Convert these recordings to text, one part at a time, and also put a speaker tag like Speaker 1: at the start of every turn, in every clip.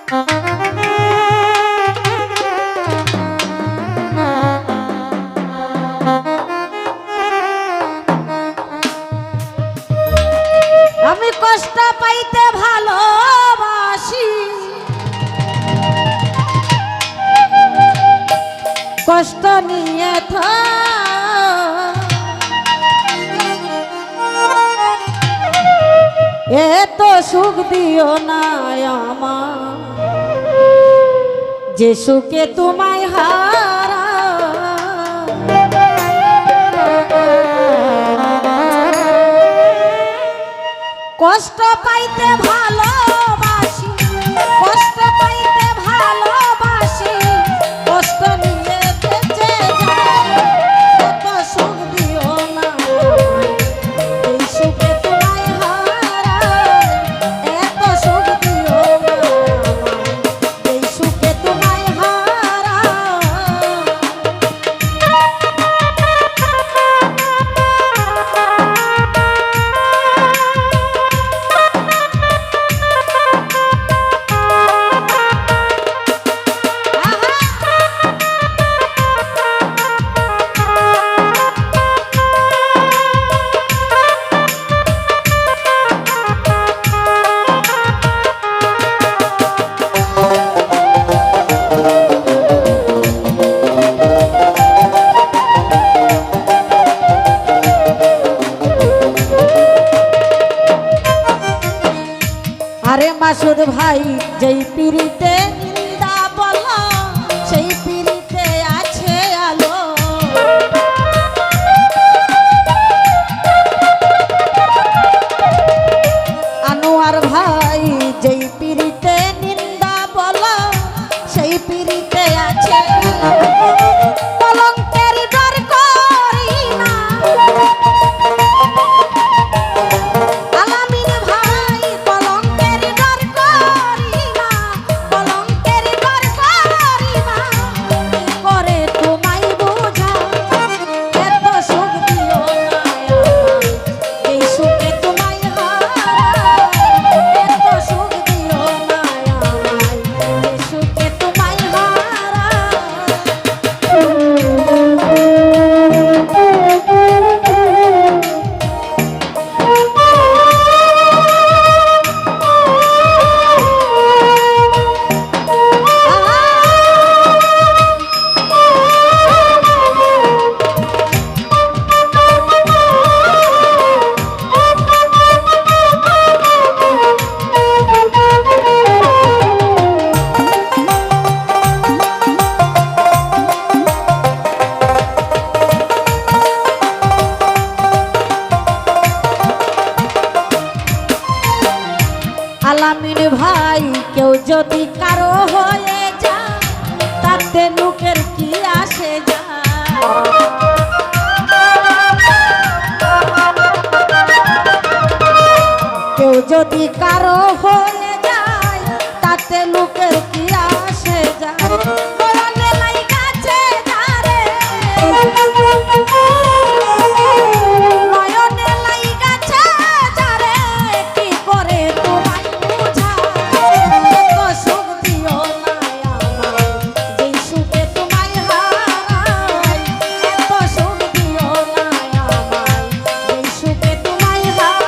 Speaker 1: আমি কষ্ট পাইতে ভালোবাসি, কষ্ট নিয়ে এত সুখ দিও না আমার, যে সুখে তোমায় হারা। কষ্ট পাইতে ভালোবাসি, কষ্ট পাইতে ভালোবাসি, কষ্ট নিয়ে বেঁচে যাই। এত সুখ দিও না এই সুখে তোমায় হারাই, এত সুখ দিও না এই সুখে তোমায় হারাই। আরে মাসুদ ভাই, যেই পিড়িতে নিন্দা বলো সেই পিড়িতে আছে আলো। আনোয়ার ভাই, যেই পিড়িতে নিন্দা বলো সেই পিড়িতে আছে কলঙ্কের ডর করি না। আলামিন ভাই, কেউ যদি কারো হয়ে যায় তাতে লোকের কি আসে যায়। কেউ যদি কারো হয়ে যায় তাতে লোকের কি আসে যায়। মরণে লাইগাছে যারে, নয়নে লাইগাছে যারে, কি করে তোমায় বুঝাই। এত সুখ দিও না আমায়, যেই সুখে তোমায় হারাই। এত সুখ দিও না আমায়, যেই সুখে তোমায় হারাই।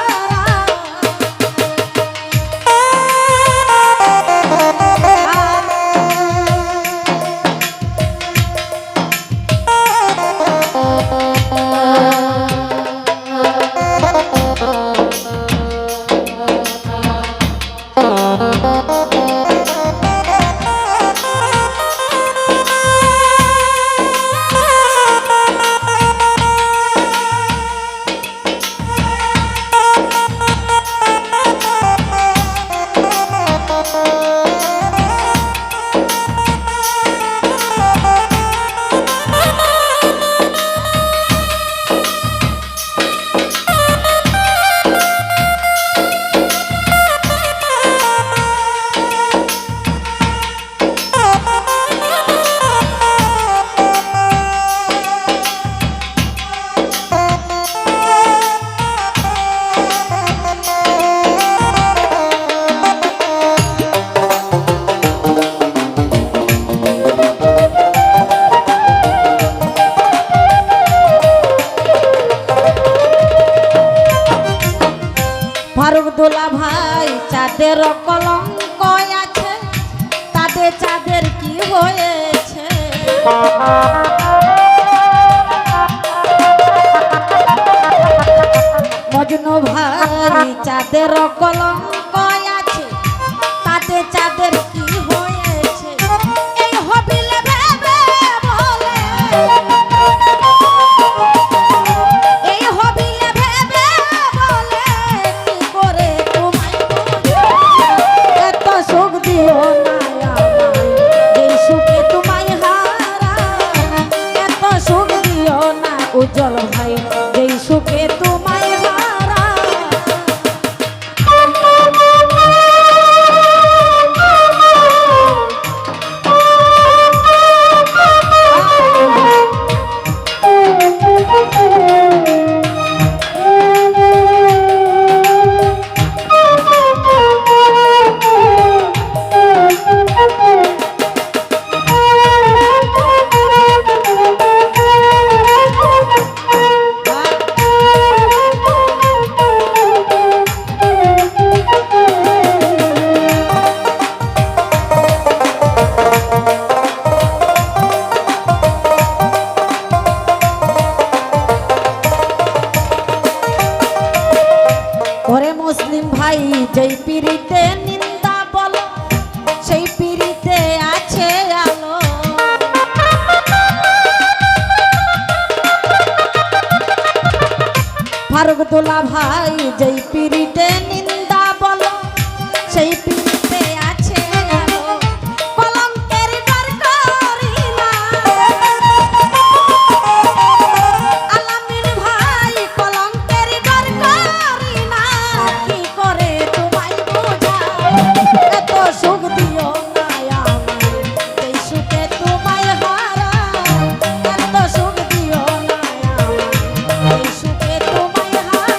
Speaker 1: ফারুক দুলা ভাই চাঁদের কলঙ্ক আছে, তাদের চাঁদের কি হয়েছে? মজনু ভাই চাঁদের কলঙ্ক আছে, তাদের চাঁদের কি হয়েছে? এই হবিলে ভেবে বলে, এই হবিলে ভেবে বলে কি করে তোমায় এত সুখ দিও না আমায়, এই সুখে তোমায় হারা এত সুখ দিও না উজ্জ্বল ভাই, এই সুখে তোমায় হারা। ওরে মুসলিম ভাই যেই পিরিতে নিন্দা বলো সেই পিরিতে আছে আলো। ফারুক দুলা ভাই যেই পিরিতে নিন্দা বলো সেই পিরিতে আছে আলো। কলঙ্কের ডর করি না আলামিন ভাই, কলঙ্কের ডর করি না, কি করে তোমায় বোঝাই এত সুখ দিও না আমায়, এই সুখে তোমায় হারাই এত সুখ দিও না আমায়, এই সুখে তোমায় হারাই।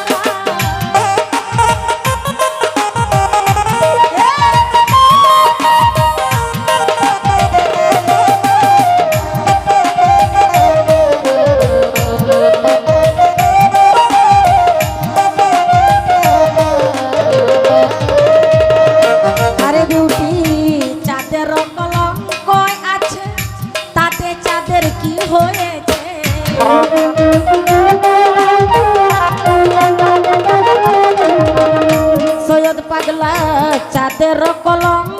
Speaker 1: আরে বিউটি চাঁদের কলঙ্ক আছে, তাতে চাঁদের কি হয়েছে? সৈয়দ পাগলা চাঁদের কলঙ্ক